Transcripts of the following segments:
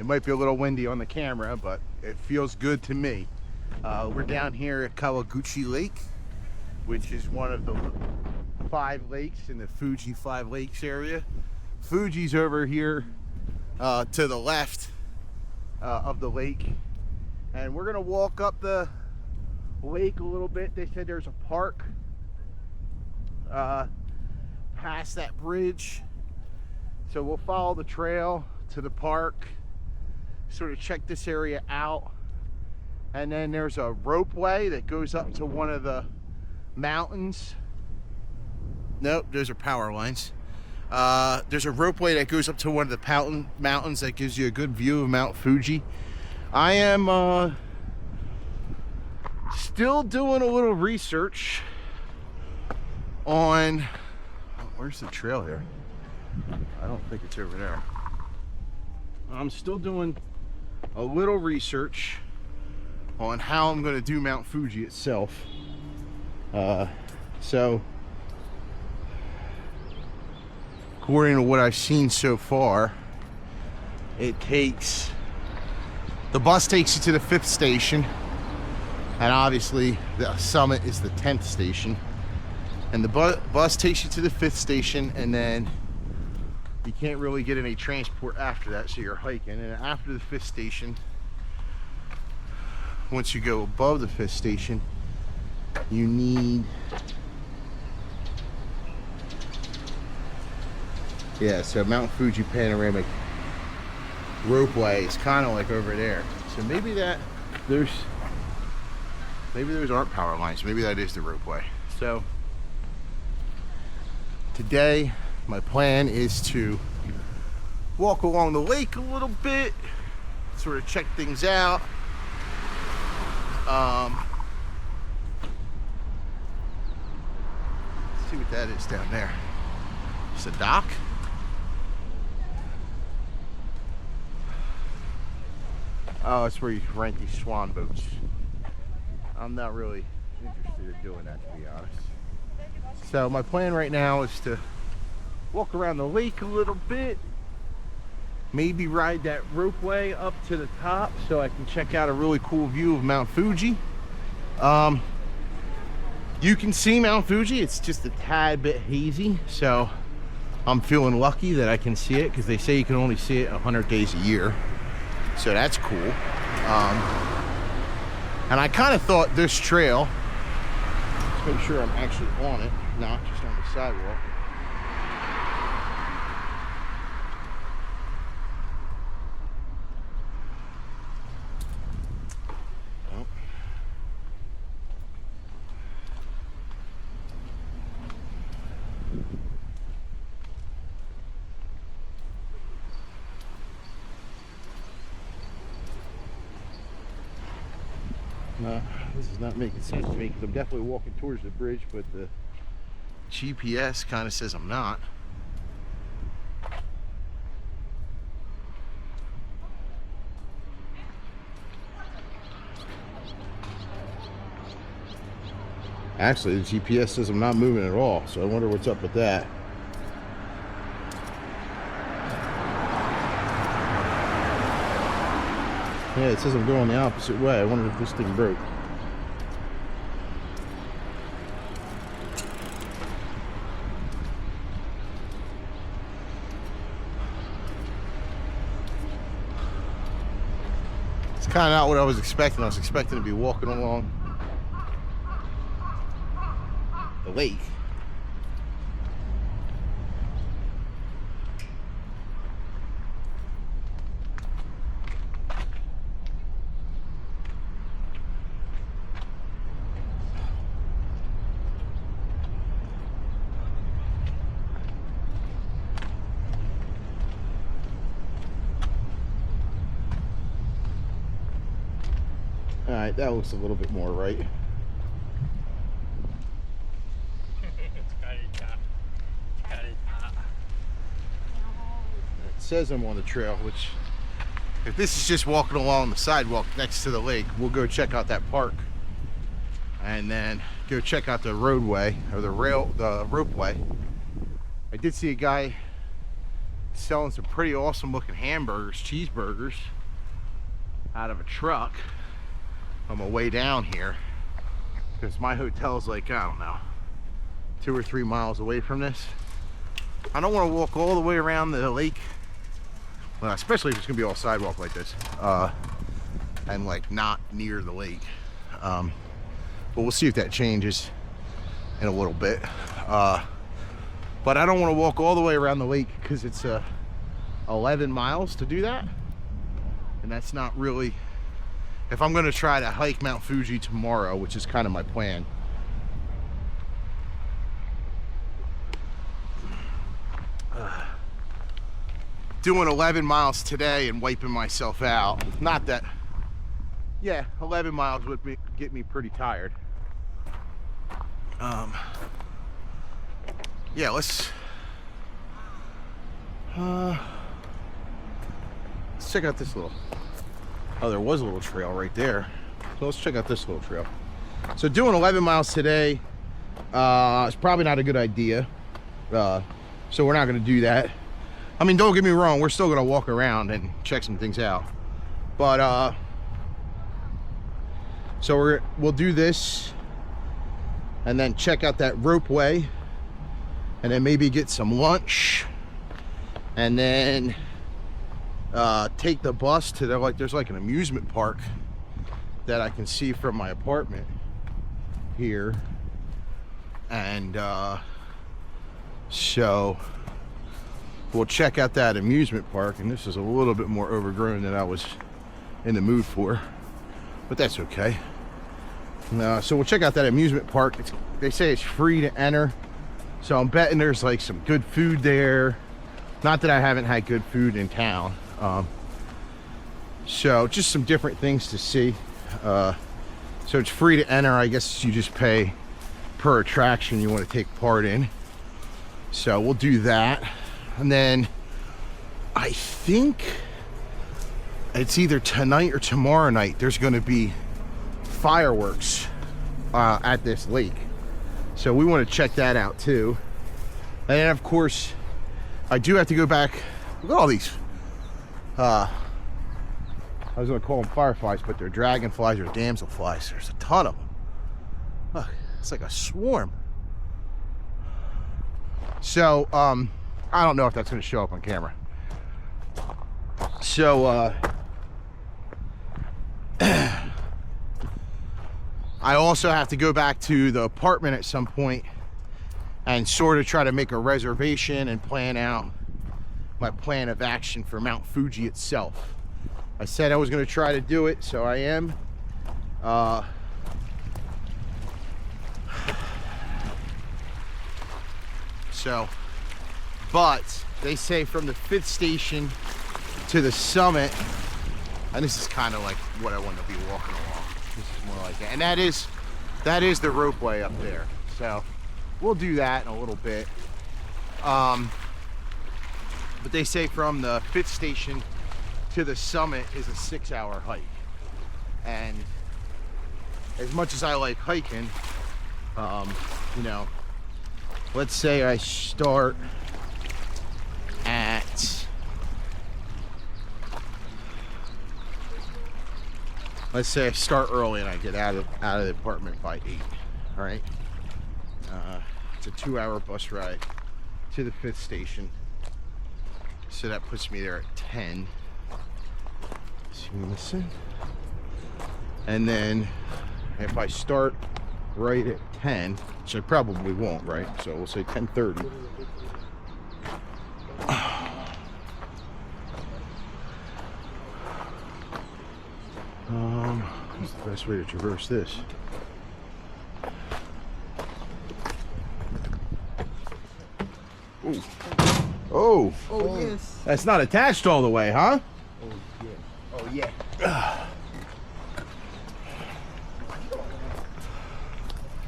It might be a little windy on the camera, but it feels good to me. We're down here at Kawaguchiko Lake, which is one of the 5 lakes in the Fuji 5 lakes area. Fuji's over here to the left of the lake, and we're gonna walk up the lake a little bit. They said there's a park past that bridge, so we'll follow the trail to the park, sort of check this area out, and then there's a ropeway that goes up to one of the mountains. Nope, those are power lines. There's a ropeway that goes up to one of the mountains that gives you a good view of Mount Fuji. I am still doing a little research on, where's the trail here? I don't think it's over there. I'm still doing a little research on how I'm going to do Mount Fuji itself. So according to what I've seen so far, the bus takes you to the 5th station, and obviously the summit is the 10th station, and the bus takes you to the 5th station, and then you can't really get any transport after that, so you're hiking. And after the 5th station, once you go above the 5th station, you need, so Mount Fuji Panoramic Ropeway is kind of like over there. So maybe those aren't power lines. Maybe that is the ropeway. So today my plan is to walk along the lake a little bit, sort of check things out. Let's see what that is down there. It's a dock. Oh, it's where you rent these swan boats. I'm not really interested in doing that, to be honest. So my plan right now is to walk around the lake a little bit, maybe ride that ropeway up to the top so I can check out a really cool view of Mount Fuji. You can see Mount Fuji, it's just a tad bit hazy, so I'm feeling lucky that I can see it, because they say you can only see it 100 days a year, so that's cool. And I kind of thought this trail, let's make sure I'm actually on it, not just on the sidewalk. This is not making sense to me, because I'm definitely walking towards the bridge, but the GPS kind of says I'm not. Actually, the GPS says I'm not moving at all, so I wonder what's up with that. Yeah, it says I'm going the opposite way. I wonder if this thing broke. It's kind of not what I was expecting. I was expecting to be walking along the lake. All right, that looks a little bit more right. It says I'm on the trail, which, if this is just walking along the sidewalk next to the lake, we'll go check out that park and then go check out the roadway, or the ropeway. I did see a guy selling some pretty awesome looking hamburgers, cheeseburgers, out of a truck on my way down here, because my hotel's like, I don't know, 2 or 3 miles away from this. I don't want to walk all the way around the lake, well, especially if it's gonna be all sidewalk like this, and like not near the lake. But we'll see if that changes in a little bit. But I don't want to walk all the way around the lake because it's 11 miles to do that, and that's not really, if I'm going to try to hike Mount Fuji tomorrow, which is kind of my plan. Doing 11 miles today and wiping myself out, not that, yeah, 11 miles would get me pretty tired. Yeah, let's check out this little, oh, there was a little trail right there. So let's check out this little trail. So doing 11 miles today is probably not a good idea. So we're not gonna do that. I mean, don't get me wrong, we're still gonna walk around and check some things out. But so we'll do this and then check out that ropeway, and then maybe get some lunch, and then take the bus to there's like an amusement park that I can see from my apartment here. And so we'll check out that amusement park, and this is a little bit more overgrown than I was in the mood for, but that's okay. So we'll check out that amusement park. They say it's free to enter, so I'm betting there's like some good food there. Not that I haven't had good food in town. So just some different things to see. So it's free to enter. I guess you just pay per attraction you want to take part in. So we'll do that. And then I think it's either tonight or tomorrow night there's going to be fireworks at this lake. So we want to check that out too. And then of course I do have to go back. Look at all these I was going to call them fireflies, but they're dragonflies or damselflies. There's a ton of them. Look, it's like a swarm. So I don't know if that's going to show up on camera. So I also have to go back to the apartment at some point and sort of try to make a reservation and plan out my plan of action for Mount Fuji itself. I said I was going to try to do it, so I am. But they say from the 5th station to the summit, and this is kind of like what I want to be walking along. This is more like that, and that is the ropeway up there. So we'll do that in a little bit. But they say from the 5th station to the summit is a 6-hour hike, and as much as I like hiking, you know, let's say I start at, let's say I start early and I get out of the apartment by 8. All right, it's a 2-hour bus ride to the 5th station, so that puts me there at 10. See me listen. And then if I start right at 10, which I probably won't, right? So we'll say 10:30. What's the best way to traverse this? Ooh. Oh. Oh, yes. That's not attached all the way, huh? Oh, yeah.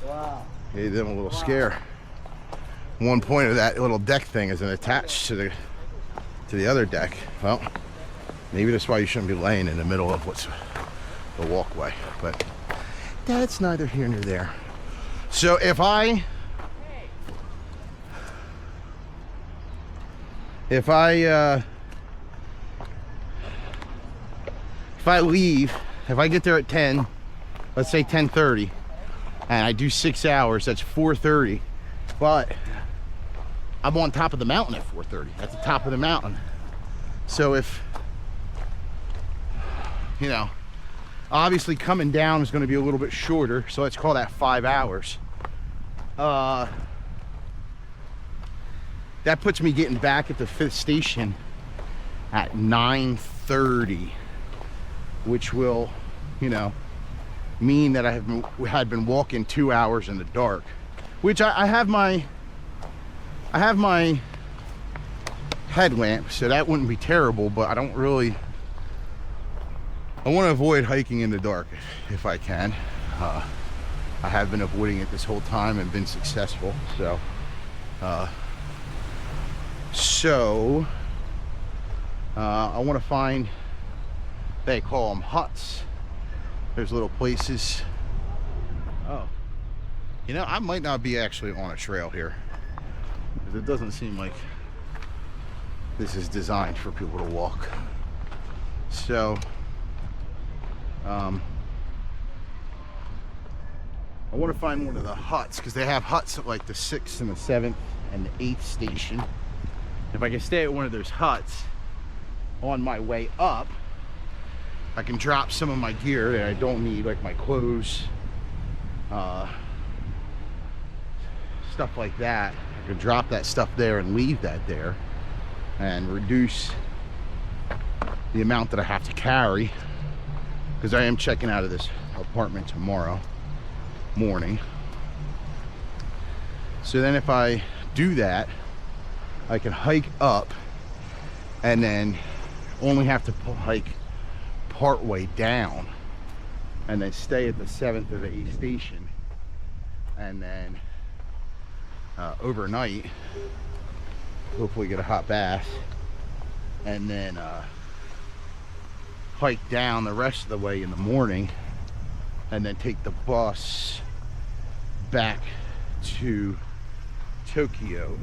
Wow. Gave them a little scare. One point of that little deck thing isn't attached to the other deck. Well, maybe that's why you shouldn't be laying in the middle of what's the walkway, but that's neither here nor there. So if I if I leave, if I get there at 10, let's say 10:30, and I do 6 hours, that's 4:30. But I'm on top of the mountain at 4:30, at the top of the mountain. So if, you know, obviously coming down is going to be a little bit shorter, so let's call that 5 hours. That puts me getting back at the 5th station at 9:30, which will, you know, mean that I had been walking 2 hours in the dark, which I have my headlamp, so that wouldn't be terrible, but I want to avoid hiking in the dark if I can. I have been avoiding it this whole time and been successful. So I want to find, they call them huts. There's little places. Oh, you know, I might not be actually on a trail here, because it doesn't seem like this is designed for people to walk. So I want to find one of the huts, because they have huts at like the 6th and the 7th and the 8th station. If I can stay at one of those huts on my way up, I can drop some of my gear that I don't need, like my clothes, stuff like that. I can drop that stuff there and leave that there and reduce the amount that I have to carry, because I am checking out of this apartment tomorrow morning. So then if I do that, I can hike up and then only have to hike part way down, and then stay at the 7th or the 8th station, and then overnight hopefully get a hot bath, and then hike down the rest of the way in the morning, and then take the bus back to Tokyo.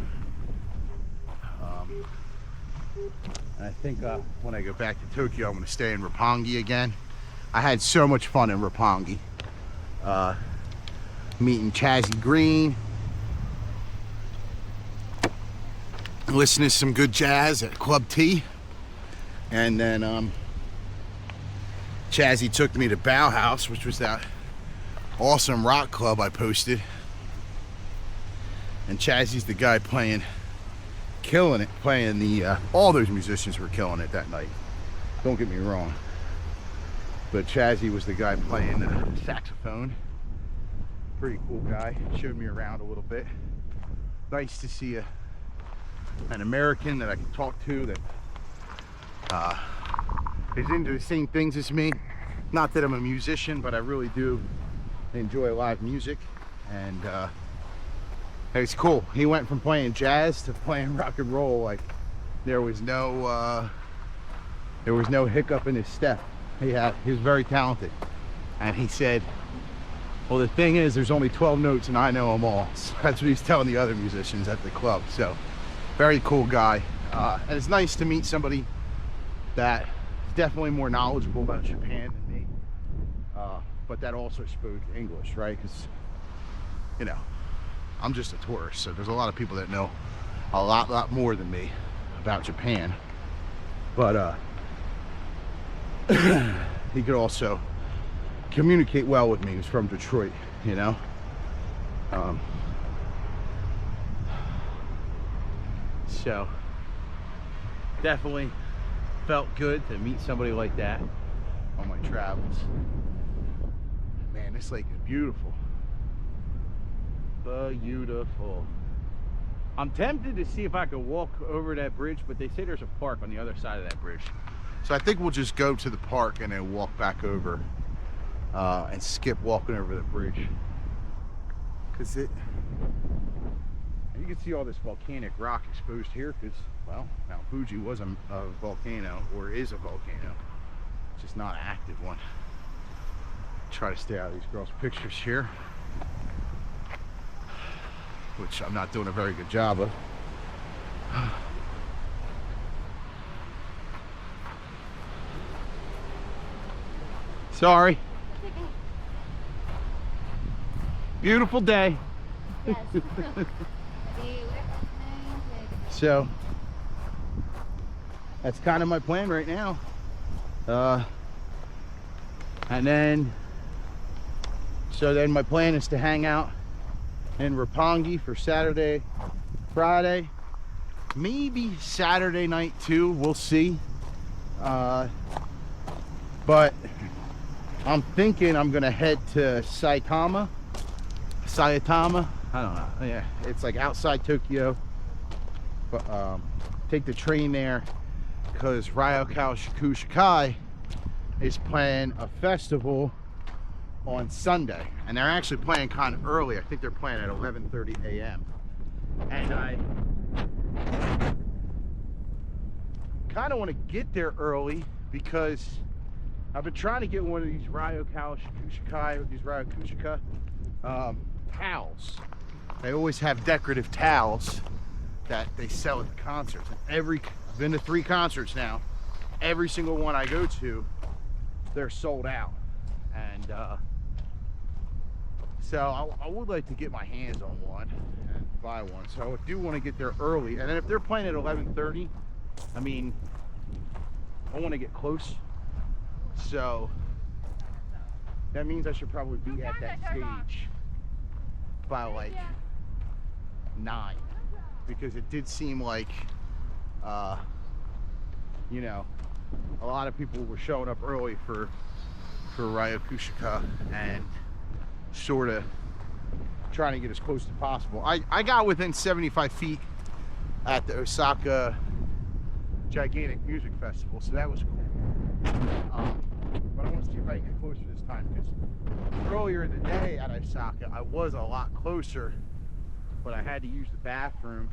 And I think when I go back to Tokyo, I'm going to stay in Roppongi again. I had so much fun in Roppongi. Meeting Chazzy Green, listening to some good jazz at Club T, and then Chazzy took me to Bauhaus, which was that awesome rock club I posted. And Chazzy's the guy killing it, playing the, all those musicians were killing it that night. Don't get me wrong. But Chazzy was the guy playing the saxophone. Pretty cool guy. Showed me around a little bit. Nice to see an American that I can talk to that is into the same things as me. Not that I'm a musician, but I really do enjoy live music, and it's cool. He went from playing jazz to playing rock and roll like there was no hiccup in his step. He was very talented, and he said, well, the thing is, there's only 12 notes and I know them all. So that's what he's telling the other musicians at the club. So very cool guy, and it's nice to meet somebody that is definitely more knowledgeable about Japan than me, but that also spoke English, right? Because, you know, I'm just a tourist, so there's a lot of people that know a lot more than me about Japan. But he could also communicate well with me. He's from Detroit, you know. So definitely felt good to meet somebody like that on my travels. Man, this lake is beautiful. Beautiful. I'm tempted to see if I could walk over that bridge, but they say there's a park on the other side of that bridge. So I think we'll just go to the park and then walk back over and skip walking over the bridge. Because you can see all this volcanic rock exposed here, because, well, Mount Fuji was a volcano, or is a volcano. It's just not an active one. Try to stay out of these girls' pictures here, which I'm not doing a very good job of. Sorry. Beautiful day. Yes. So that's kind of my plan right now. And then my plan is to hang out in Roppongi for Saturday, Friday, maybe Saturday night too, we'll see. But I'm thinking I'm gonna head to Saitama, I don't know, yeah, it's like outside Tokyo, but take the train there because Kawaguchiko is playing a festival on Sunday, and they're actually playing kind of early. I think they're playing at 11:30 a.m. and I kind of want to get there early because I've been trying to get one of these Kawaguchiko towels. They always have decorative towels that they sell at the concerts. And I've been to 3 concerts now. Every single one I go to, they're sold out. And so I would like to get my hands on one and buy one. So I do want to get there early. And then if they're playing at 11:30, I mean, I want to get close. So that means I should probably be at that stage by like 9, because it did seem like you know, a lot of people were showing up early for Kawaguchiko and sort of trying to get as close as possible. I got within 75 feet at the Osaka Gigantic Music Festival, so that was cool. But I want to see if I can get closer this time, because earlier in the day at Osaka I was a lot closer, but I had to use the bathroom,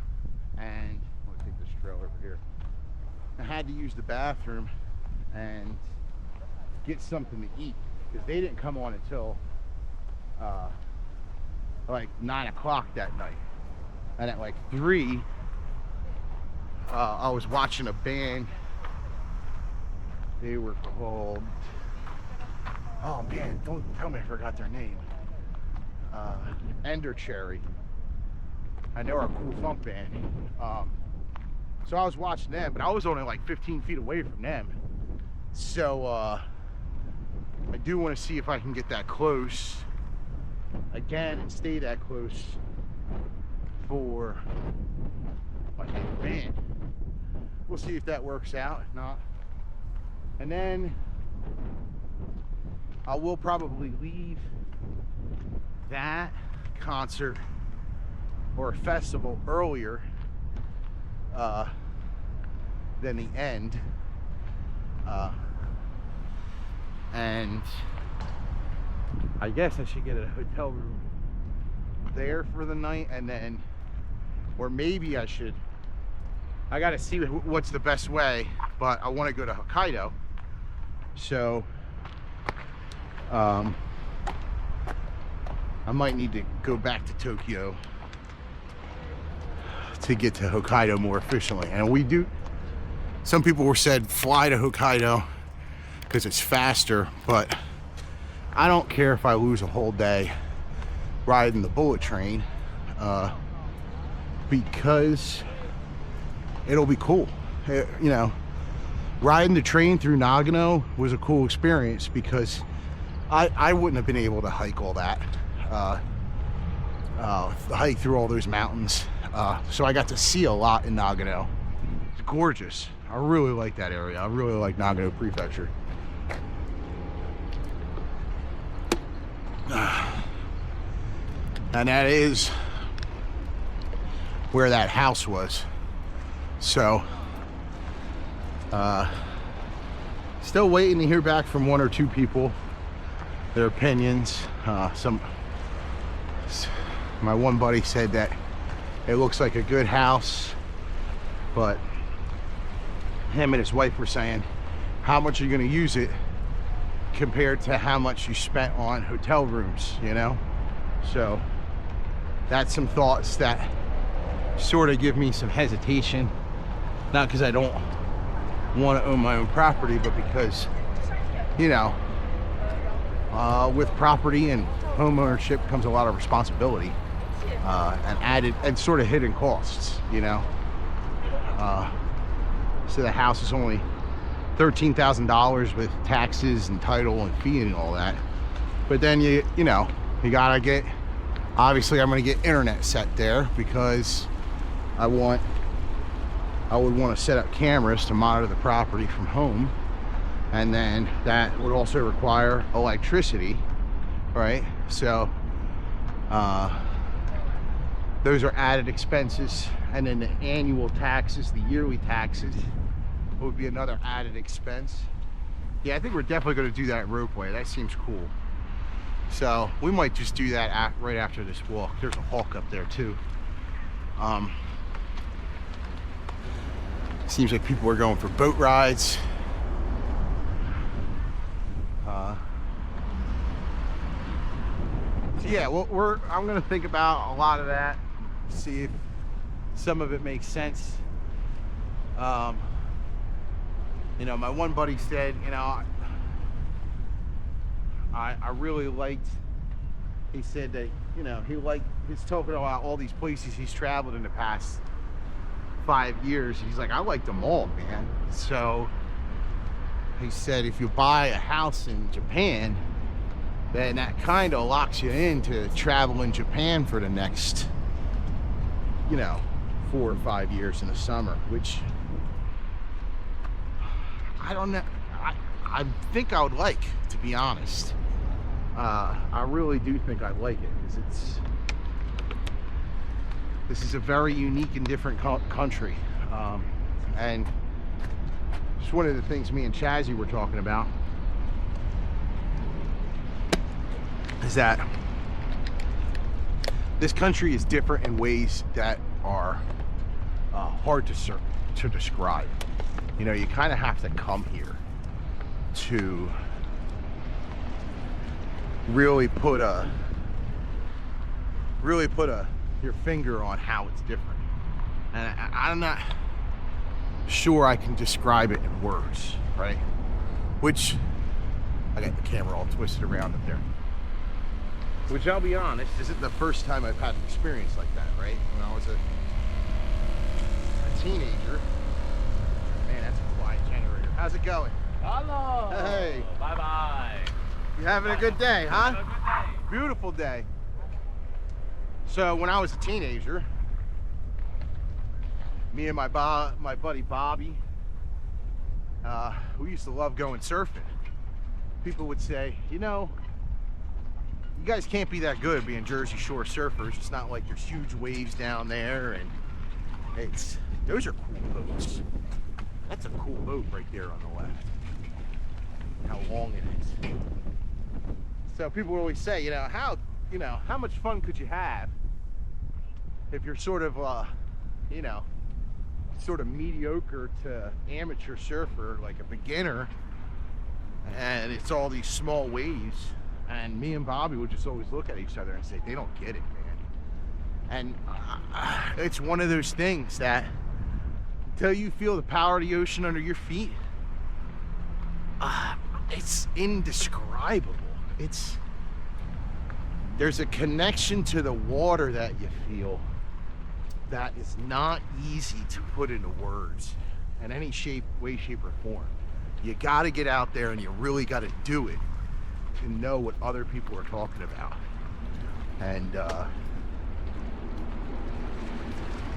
and let me take this trail over here. I had to use the bathroom and get something to eat because they didn't come on until like 9 o'clock that night, and at like 3 I was watching a band. They were called, oh man, don't tell me I forgot their name. Ender Cherry. I know, are a cool funk band. So I was watching them, but I was only like 15 feet away from them. So I do want to see if I can get that close again and stay that close for my favorite band. We'll see if that works out. If not, and then I will probably leave that concert or festival earlier than the end, and I guess I should get a hotel room there for the night, and then, or maybe I gotta see what's the best way, but I want to go to Hokkaido, so I might need to go back to Tokyo to get to Hokkaido more efficiently. And we do, some people were said fly to Hokkaido because it's faster, but I don't care if I lose a whole day riding the bullet train, because it'll be cool. You know, riding the train through Nagano was a cool experience because I wouldn't have been able to hike all that, hike through all those mountains. So I got to see a lot in Nagano. It's gorgeous. I really like that area. I really like Nagano Prefecture. And that is where that house was. So still waiting to hear back from 1 or 2 people, their opinions. My one buddy said that it looks like a good house, but him and his wife were saying, how much are you going to use it compared to how much you spent on hotel rooms, you know? So that's some thoughts that sort of give me some hesitation, not because I don't want to own my own property, but because, you know, With property and home ownership comes a lot of responsibility and added and sort of hidden costs, you know. So the house is only $13,000 with taxes and title and fee and all that. But then you know, you gotta get, obviously I'm gonna get internet set there because I would want to set up cameras to monitor the property from home. And then that would also require electricity, right? So those are added expenses. And then the annual taxes, the yearly taxes, would be another added expense. Yeah, I think we're definitely going to do that ropeway. That seems cool. So we might just do that right after this walk. There's a hawk up there too. Seems like people are going for boat rides. So yeah, well, I'm gonna think about a lot of that, see if some of it makes sense. You know, my one buddy said, you know, I really liked, he said that, you know, he's talking about all these places he's traveled in the past 5 years. He's like, I like them all, man. So he said, if you buy a house in Japan, then that kind of locks you into travel in Japan for the next, you know, 4 or 5 years in the summer, which I don't know. I think I would like, to be honest. I really do think I'd like it, because this is a very unique and different country. And it's one of the things me and Chazzy were talking about, is that this country is different in ways that are hard to describe. You know, you kind of have to come here to really put your finger on how it's different. And I'm not sure I can describe it in words, right? Which, I got the camera all twisted around up there. Which, I'll be honest, isn't the first time I've had an experience like that, right? When I was a teenager. Man, that's a quiet generator. How's it going? Hello. Hey. Bye-bye. You having a good day, huh? Have a good day. Beautiful day. So when I was a teenager, me and my buddy Bobby, we used to love going surfing. People would say, you know, you guys can't be that good being Jersey Shore surfers. It's not like there's huge waves down there, and those are cool boats. That's a cool boat right there on the left. How long it is. So people always say, you know, how much fun could you have if you're sort of, you know, sort of mediocre to amateur surfer, like a beginner, and it's all these small waves. And me and Bobby would just always look at each other and say, they don't get it, man. And it's one of those things that until you feel the power of the ocean under your feet, it's indescribable. There's a connection to the water that you feel that is not easy to put into words in any way, shape, or form. You got to get out there and you really got to do it to know what other people are talking about.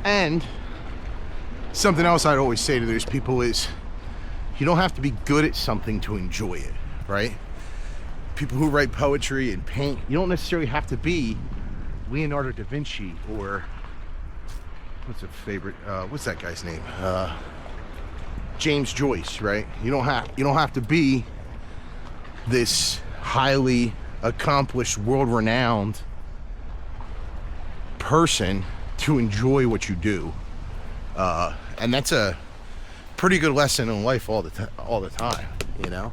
And something else I'd always say to those people is, you don't have to be good at something to enjoy it, right? People who write poetry and paint, you don't necessarily have to be Leonardo da Vinci or what's that guy's name? James Joyce, right? You don't have to be this highly accomplished, world-renowned person to enjoy what you do. And that's a pretty good lesson in life all the time, you know?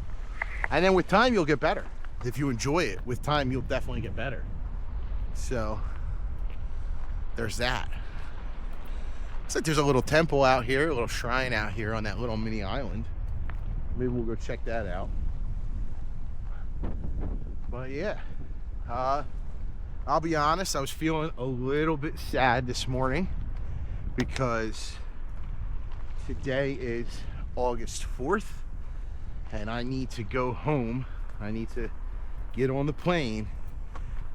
And then with time, you'll get better. If you enjoy it, with time, you'll definitely get better. So there's that. Looks like there's a little temple out here, a little shrine out here on that little mini island. Maybe we'll go check that out. But But yeah, I'll be honest, I was feeling a little bit sad this morning because today is August 4th and I need to go home. I need to get on the plane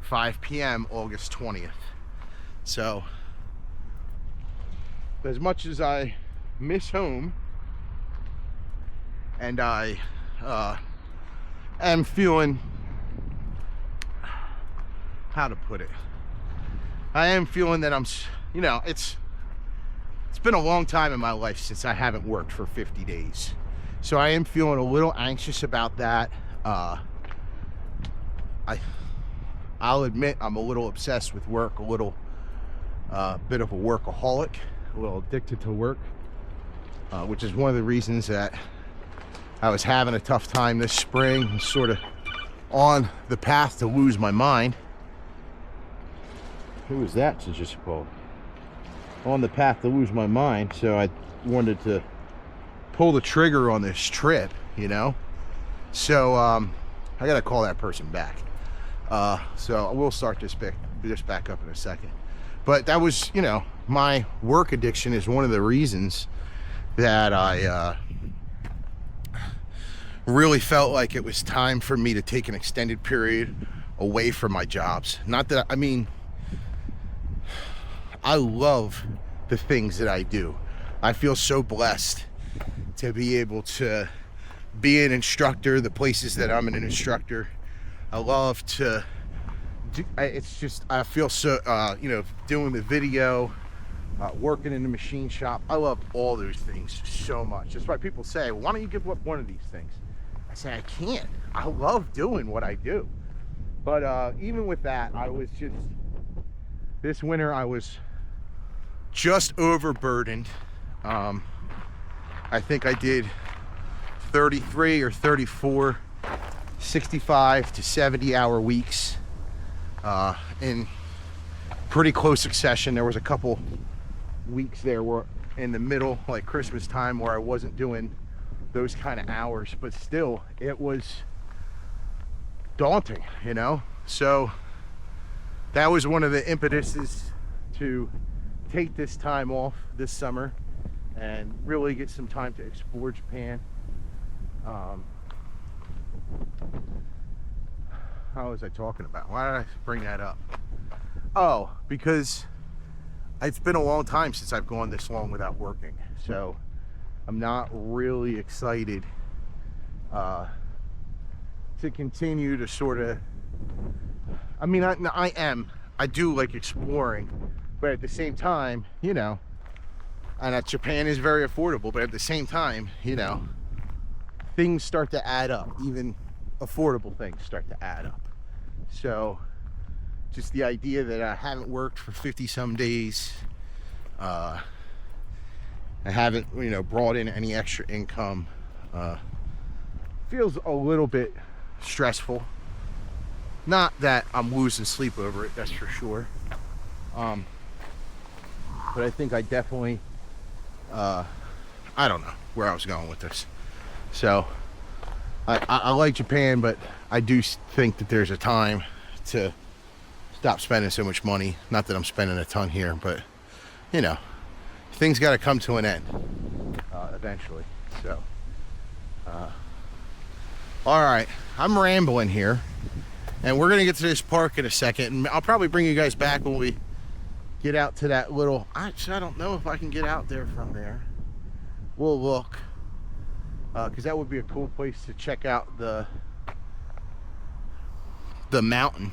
5 p.m. August 20th. So as much as I miss home and I am feeling, how to put it, I am feeling that I'm, you know, it's been a long time in my life since I haven't worked for 50 days. So I am feeling a little anxious about that. I'll admit I'm a little obsessed with work, a little bit of a workaholic, a little addicted to work, which is one of the reasons that I was having a tough time this spring, sort of on the path to lose my mind. Who was that to just call? On the path to lose my mind, so I wanted to pull the trigger on this trip, you know. So I gotta call that person back. So we'll start this back up in a second. But that was, you know, my work addiction is one of the reasons that I really felt like it was time for me to take an extended period away from my jobs. Not that, I mean, I love the things that I do. I feel so blessed to be able to be an instructor, the places that I'm an instructor. I love to do, it's just, I feel so, you know, doing the video, working in the machine shop. I love all those things so much. That's why people say, well, why don't you give up one of these things? I say, I can't. I love doing what I do. But even with that, I was just, this winter I was just overburdened. I think I did 33 or 34 65 to 70 hour weeks in pretty close succession. There was a couple weeks there where in the middle, like Christmas time, where I wasn't doing those kind of hours, but still it was daunting, you know. So that was one of the impetuses to take this time off this summer and really get some time to explore Japan. How was I talking about? Why did I bring that up? Oh, because it's been a long time since I've gone this long without working. So I'm not really excited to continue to sort of, I mean, I do like exploring, but at the same time, you know, and Japan is very affordable, but at the same time, you know, things start to add up. Even affordable things start to add up. So just the idea that I haven't worked for 50 some days, I haven't, you know, brought in any extra income, feels a little bit stressful. Not that I'm losing sleep over it, that's for sure. But I think I definitely, I don't know where I was going with this. So I like Japan, but I do think that there's a time to stop spending so much money. Not that I'm spending a ton here, but you know, things got to come to an end eventually. So all right, I'm rambling here, and we're gonna get to this park in a second, and I'll probably bring you guys back when we get out to that little, actually I don't know if I can get out there from there. We'll look, because that would be a cool place to check out the mountain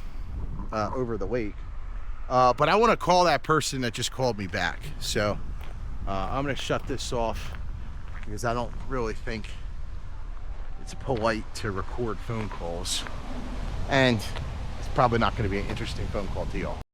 over the lake. But I want to call that person that just called me back. So I'm going to shut this off because I don't really think it's polite to record phone calls. And it's probably not going to be an interesting phone call to y'all.